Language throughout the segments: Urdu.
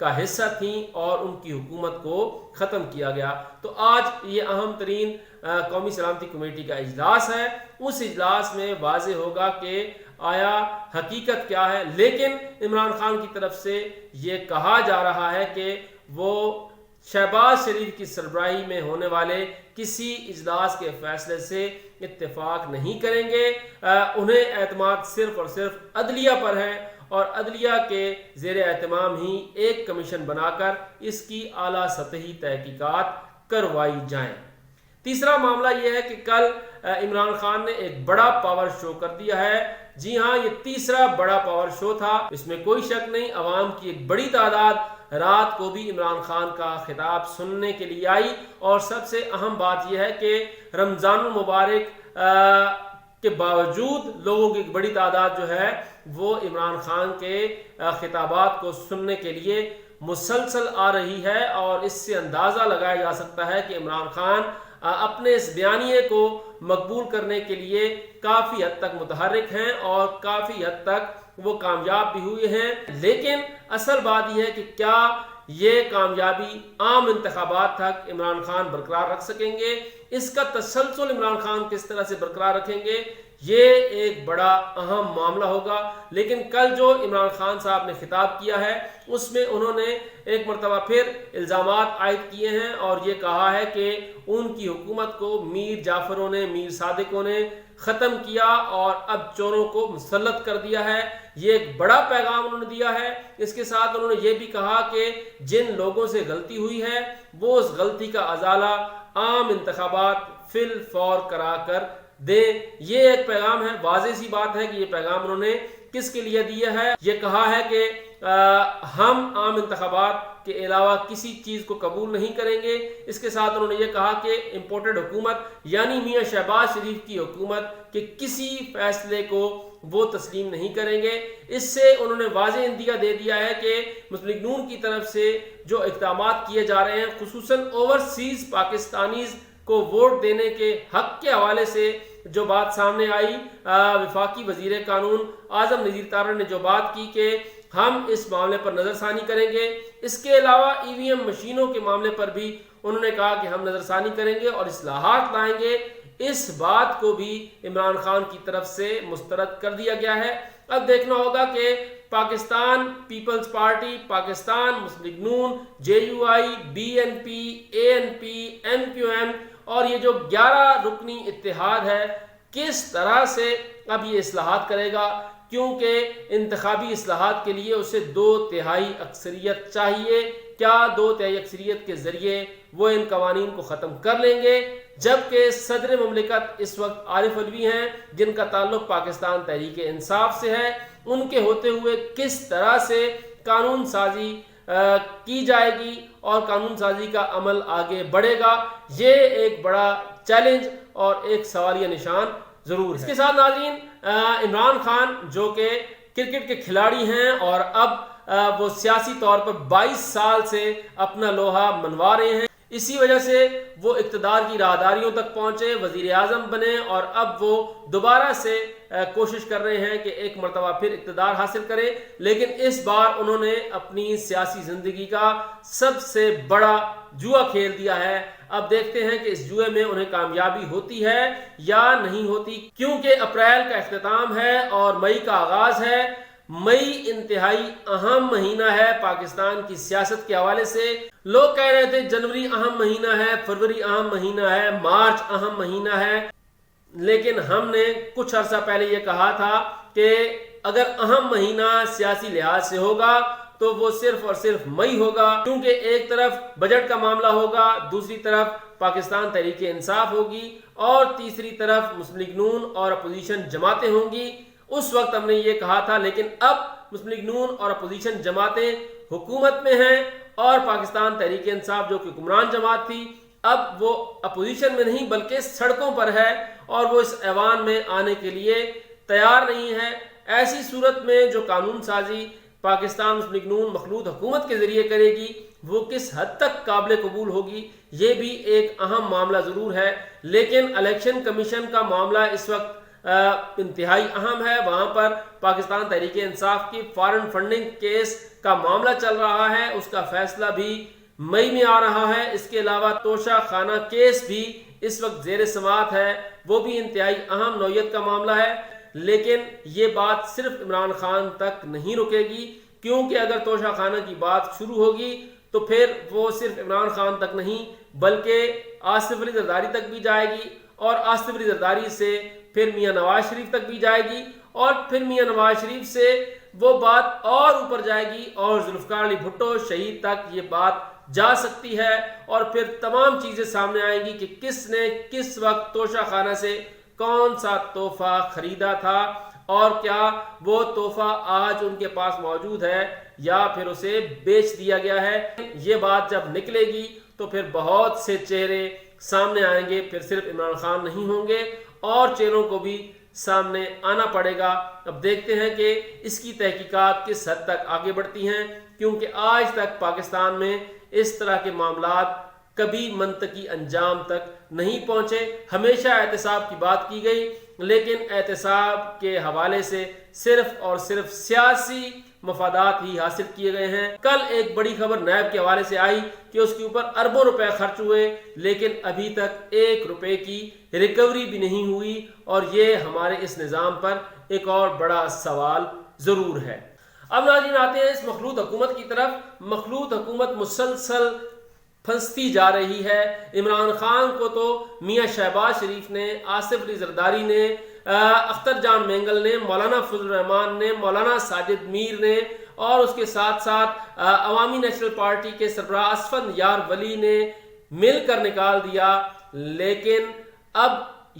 کا حصہ تھیں اور ان کی حکومت کو ختم کیا گیا۔ تو آج یہ اہم ترین قومی سلامتی کمیٹی کا اجلاس ہے، اس اجلاس میں واضح ہوگا کہ آیا حقیقت کیا ہے، لیکن عمران خان کی طرف سے یہ کہا جا رہا ہے کہ وہ شہباز شریف کی سربراہی میں ہونے والے کسی اجلاس کے فیصلے سے اتفاق نہیں کریں گے۔ انہیں اعتماد صرف اور صرف عدلیہ پر ہے اور عدلیہ کے زیر اہتمام ہی ایک کمیشن بنا کر اس کی اعلیٰ سطحی تحقیقات کروائی جائیں۔ تیسرا معاملہ یہ ہے کہ کل عمران خان نے ایک بڑا پاور شو کر دیا ہے۔ جی ہاں، یہ تیسرا بڑا پاور شو تھا، اس میں کوئی شک نہیں۔ عوام کی ایک بڑی تعداد رات کو بھی عمران خان کا خطاب سننے کے لیے آئی، اور سب سے اہم بات یہ ہے کہ رمضان المبارک کے باوجود لوگوں کی ایک بڑی تعداد جو ہے وہ عمران خان کے خطابات کو سننے کے لیے مسلسل آ رہی ہے، اور اس سے اندازہ لگایا جا سکتا ہے کہ عمران خان اپنے اس بیانیے کو مقبول کرنے کے لیے کافی حد تک متحرک ہیں اور کافی حد تک وہ کامیاب بھی ہوئے ہیں۔ لیکن اصل بات یہ ہے کہ کیا یہ کامیابی عام انتخابات تک عمران خان برقرار رکھ سکیں گے، اس کا تسلسل عمران خان کس طرح سے برقرار رکھیں گے، یہ ایک بڑا اہم معاملہ ہوگا۔ لیکن کل جو عمران خان صاحب نے خطاب کیا ہے اس میں انہوں نے ایک مرتبہ پھر الزامات عائد کیے ہیں اور یہ کہا ہے کہ ان کی حکومت کو میر جعفروں نے، میر صادقوں نے ختم کیا اور اب چوروں کو مسلط کر دیا ہے۔ یہ ایک بڑا پیغام انہوں نے دیا ہے۔ اس کے ساتھ انہوں نے یہ بھی کہا کہ جن لوگوں سے غلطی ہوئی ہے وہ اس غلطی کا ازالہ عام انتخابات فی الفور کرا کر دیں۔ یہ ایک پیغام ہے، واضح سی بات ہے کہ یہ پیغام انہوں نے کس کے لیے دیا ہے۔ یہ کہا ہے کہ ہم عام انتخابات کے علاوہ کسی چیز کو قبول نہیں کریں گے۔ اس کے ساتھ انہوں نے یہ کہا کہ امپورٹڈ حکومت یعنی میاں شہباز شریف کی حکومت کے کسی فیصلے کو وہ تسلیم نہیں کریں گے۔ اس سے انہوں نے واضح اندیہ دے دیا ہے کہ مسلم لیگ نون کی طرف سے جو اقدامات کیے جا رہے ہیں، خصوصاً اوورسیز پاکستانیز کو ووٹ دینے کے حق کے حوالے سے جو بات سامنے آئی، وفاقی وزیر قانون اعظم نذیر تارڑ نے جو بات کی کہ ہم اس معاملے پر نظر ثانی کریں گے۔ اس کے علاوہ ای وی ایم مشینوں کے معاملے پر بھی انہوں نے کہا کہ ہم نظر ثانی کریں گے اور اصلاحات لائیں گے۔ اس بات کو بھی عمران خان کی طرف سے مسترد کر دیا گیا ہے۔ اب دیکھنا ہوگا کہ Pakistan Peoples Party, Pakistan Muslim League Noon, J U I, B N P, A N P, M Q M اور یہ جو 11 رکنی اتحاد ہے کس طرح سے اب یہ اصلاحات کرے گا، کیونکہ انتخابی اصلاحات کے لیے اسے 2/3 اکثریت چاہیے۔ کیا 2/3 اکثریت کے ذریعے وہ ان قوانین کو ختم کر لیں گے، جبکہ صدر مملکت اس وقت عارف علوی ہیں جن کا تعلق پاکستان تحریک انصاف سے ہے، ان کے ہوتے ہوئے کس طرح سے قانون سازی کی جائے گی اور قانون سازی کا عمل آگے بڑھے گا، یہ ایک بڑا چیلنج اور ایک سوالیہ نشان ضرور ہے۔ اس کے ساتھ ناظرین، عمران خان جو کہ کرکٹ کے کھلاڑی ہیں اور اب وہ سیاسی طور پر 22 سال سے اپنا لوہا منوا رہے ہیں، اسی وجہ سے وہ اقتدار کی راہداریوں تک پہنچے، وزیر اعظم بنے اور اب وہ دوبارہ سے کوشش کر رہے ہیں کہ ایک مرتبہ پھر اقتدار حاصل کریں۔ لیکن اس بار انہوں نے اپنی سیاسی زندگی کا سب سے بڑا جوا کھیل دیا ہے۔ اب دیکھتے ہیں کہ اس جوئے میں انہیں کامیابی ہوتی ہے یا نہیں ہوتی، کیونکہ اپریل کا اختتام ہے اور مئی کا آغاز ہے۔ مئی انتہائی اہم مہینہ ہے پاکستان کی سیاست کے حوالے سے۔ لوگ کہہ رہے تھے جنوری اہم مہینہ ہے، فروری اہم مہینہ ہے، مارچ اہم مہینہ ہے، لیکن ہم نے کچھ عرصہ پہلے یہ کہا تھا کہ اگر اہم مہینہ سیاسی لحاظ سے ہوگا تو وہ صرف اور صرف مئی ہوگا، کیونکہ ایک طرف بجٹ کا معاملہ ہوگا، دوسری طرف پاکستان تحریک انصاف ہوگی اور تیسری طرف مسلم لیگ نون اور اپوزیشن جماعتیں ہوں گی۔ اس وقت ہم نے یہ کہا تھا، لیکن اب مسلم لیگ نون اور اپوزیشن جماعتیں حکومت میں ہیں اور پاکستان تحریک انصاف جو کہ حکمران جماعت تھی اب وہ اپوزیشن میں نہیں بلکہ سڑکوں پر ہے اور وہ اس ایوان میں آنے کے لیے تیار نہیں ہے۔ ایسی صورت میں جو قانون سازی پاکستان مسلم لیگ نون مخلوط حکومت کے ذریعے کرے گی وہ کس حد تک قابل قبول ہوگی، یہ بھی ایک اہم معاملہ ضرور ہے۔ لیکن الیکشن کمیشن کا معاملہ اس وقت انتہائی اہم ہے۔ وہاں پر پاکستان تحریک انصاف کی فارن فنڈنگ کیس کا معاملہ چل رہا ہے، اس کا فیصلہ بھی مئی میں آ رہا ہے۔ اس کے علاوہ توشہ خانہ کیس بھی اس وقت زیر سماعت ہے، وہ بھی انتہائی اہم نوعیت کا معاملہ ہے۔ لیکن یہ بات صرف عمران خان تک نہیں رکے گی، کیونکہ اگر توشہ خانہ کی بات شروع ہوگی تو پھر وہ صرف عمران خان تک نہیں بلکہ آصف علی زرداری تک بھی جائے گی، اور آصف علی زرداری سے پھر میاں نواز شریف تک بھی جائے گی، اور پھر میاں نواز شریف سے وہ بات اور اوپر جائے گی اور ذوالفقار علی بھٹو شہید تک یہ بات جا سکتی ہے، اور پھر تمام چیزیں سامنے آئیں گی کہ کس نے کس وقت توشہ خانہ سے کون سا تحفہ خریدا تھا، اور کیا وہ تحفہ آج ان کے پاس موجود ہے یا پھر اسے بیچ دیا گیا ہے۔ یہ بات جب نکلے گی تو پھر بہت سے چہرے سامنے آئیں گے، پھر صرف عمران خان نہیں ہوں گے اور چہروں کو بھی سامنے آنا پڑے گا۔ اب دیکھتے ہیں کہ اس کی تحقیقات کس حد تک آگے بڑھتی ہیں، کیونکہ آج تک پاکستان میں اس طرح کے معاملات کبھی منطقی انجام تک نہیں پہنچے۔ ہمیشہ احتساب کی بات کی گئی، لیکن احتساب کے حوالے سے صرف اور صرف سیاسی مفادات ہی حاصل کیے گئے ہیں۔ کل ایک بڑی خبر نیب کے حوالے سے آئی کہ اس کے اوپر اربوں روپے خرچ ہوئے، لیکن ابھی تک 1 روپے کی ریکوری بھی نہیں ہوئی، اور یہ ہمارے اس نظام پر ایک اور بڑا سوال ضرور ہے۔ اب ناظرین آتے ہیں اس مخلوط حکومت کی طرف۔ مخلوط حکومت مسلسل پھنستی جا رہی ہے۔ عمران خان کو تو میاں شہباز شریف نے، آصف علی زرداری نے، اختر جان مینگل نے، مولانا فضل الرحمان نے، مولانا ساجد میر نے، اور اس کے ساتھ ساتھ عوامی نیشنل پارٹی کے سربراہ اسفند یار ولی نے مل کر نکال دیا۔ لیکن اب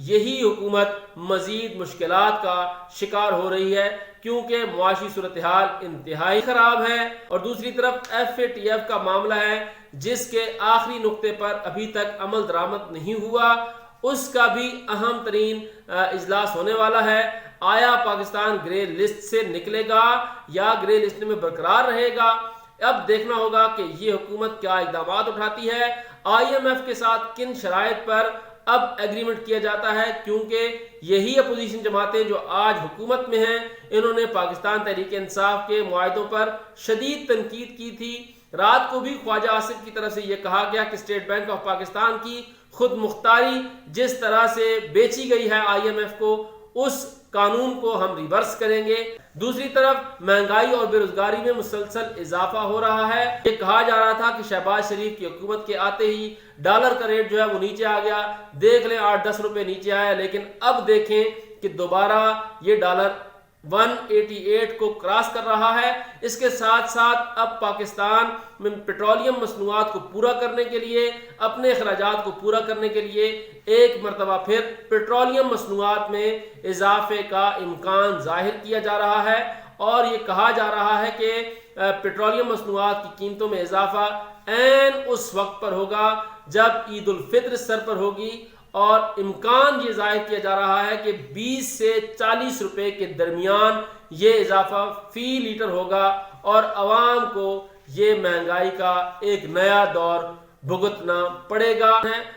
یہی حکومت مزید مشکلات کا شکار ہو رہی ہے، کیونکہ معاشی صورتحال انتہائی خراب ہے، اور دوسری طرف FATF کا معاملہ ہے جس کے آخری نقطے پر ابھی تک عمل درآمد نہیں ہوا۔ اس کا بھی اہم ترین اجلاس ہونے والا ہے۔ آیا پاکستان گرے لسٹ سے نکلے گا یا گرے لسٹ میں برقرار رہے گا؟ اب دیکھنا ہوگا کہ یہ حکومت کیا اقدامات اٹھاتی ہے، IMF کے ساتھ کن شرائط پر اب ایگریمنٹ کیا جاتا ہے، کیونکہ یہی اپوزیشن جماعتیں جو آج حکومت میں ہیں، انہوں نے پاکستان تحریک انصاف کے معاہدوں پر شدید تنقید کی تھی۔ رات کو بھی خواجہ آصف کی طرف سے یہ کہا گیا کہ اسٹیٹ بینک آف پاکستان کی خود مختاری جس طرح سے بیچی گئی ہے IMF کو، اس قانون کو ہم ریورس کریں گے۔ دوسری طرف مہنگائی اور بے روزگاری میں مسلسل اضافہ ہو رہا ہے۔ یہ کہا جا رہا تھا کہ شہباز شریف کی حکومت کے آتے ہی ڈالر کا ریٹ جو ہے وہ نیچے آ گیا، دیکھ لیں 8-10 روپے نیچے آیا، لیکن اب دیکھیں کہ دوبارہ یہ ڈالر 188 کو کراس کر رہا ہے۔ اس کے ساتھ ساتھ اب پاکستان میں پیٹرولیم مصنوعات کو پورا کرنے کے لیے، اپنے اخراجات کو پورا کرنے کے لیے ایک مرتبہ پھر پیٹرولیم مصنوعات میں اضافے کا امکان ظاہر کیا جا رہا ہے، اور یہ کہا جا رہا ہے کہ پیٹرولیم مصنوعات کی قیمتوں میں اضافہ عین اس وقت پر ہوگا جب عید الفطر سر پر ہوگی، اور امکان یہ ظاہر کیا جا رہا ہے کہ 20 سے 40 روپے کے درمیان یہ اضافہ فی لیٹر ہوگا، اور عوام کو یہ مہنگائی کا ایک نیا دور بھگتنا پڑے گا۔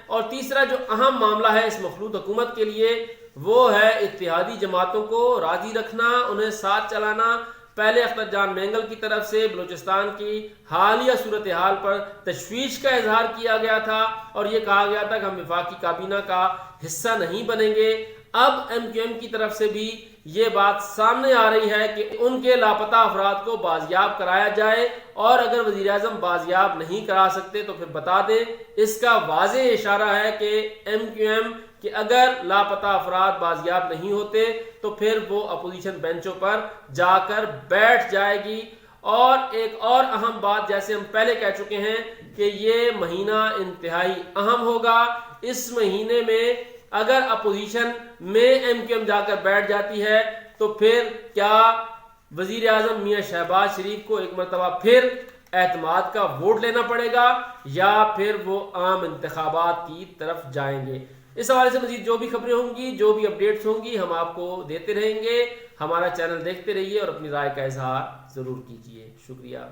اور تیسرا جو اہم معاملہ ہے اس مخلوط حکومت کے لیے، وہ ہے اتحادی جماعتوں کو راضی رکھنا، انہیں ساتھ چلانا۔ پہلے اختر جان مینگل کی طرف سے بلوچستان کی حالیہ صورتحال پر تشویش کا اظہار کیا گیا تھا، اور یہ کہا گیا تھا کہ ہم وفاقی کابینہ کا حصہ نہیں بنیں گے۔ اب MQM کی طرف سے بھی یہ بات سامنے آ رہی ہے کہ ان کے لاپتہ افراد کو بازیاب کرایا جائے، اور اگر وزیر اعظم بازیاب نہیں کرا سکتے تو پھر بتا دیں۔ اس کا واضح اشارہ ہے کہ MQM کہ اگر لاپتہ افراد بازیاب نہیں ہوتے تو پھر وہ اپوزیشن بینچوں پر جا کر بیٹھ جائے گی۔ اور ایک اور اہم بات، جیسے ہم پہلے کہہ چکے ہیں کہ یہ مہینہ انتہائی اہم ہوگا۔ اس مہینے میں اگر اپوزیشن میں MQM جا کر بیٹھ جاتی ہے تو پھر کیا وزیر اعظم میاں شہباز شریف کو ایک مرتبہ پھر اعتماد کا ووٹ لینا پڑے گا، یا پھر وہ عام انتخابات کی طرف جائیں گے؟ اس حوالے سے مزید جو بھی خبریں ہوں گی، جو بھی اپڈیٹس ہوں گی، ہم آپ کو دیتے رہیں گے۔ ہمارا چینل دیکھتے رہیے اور اپنی رائے کا اظہار ضرور کیجیے۔ شکریہ۔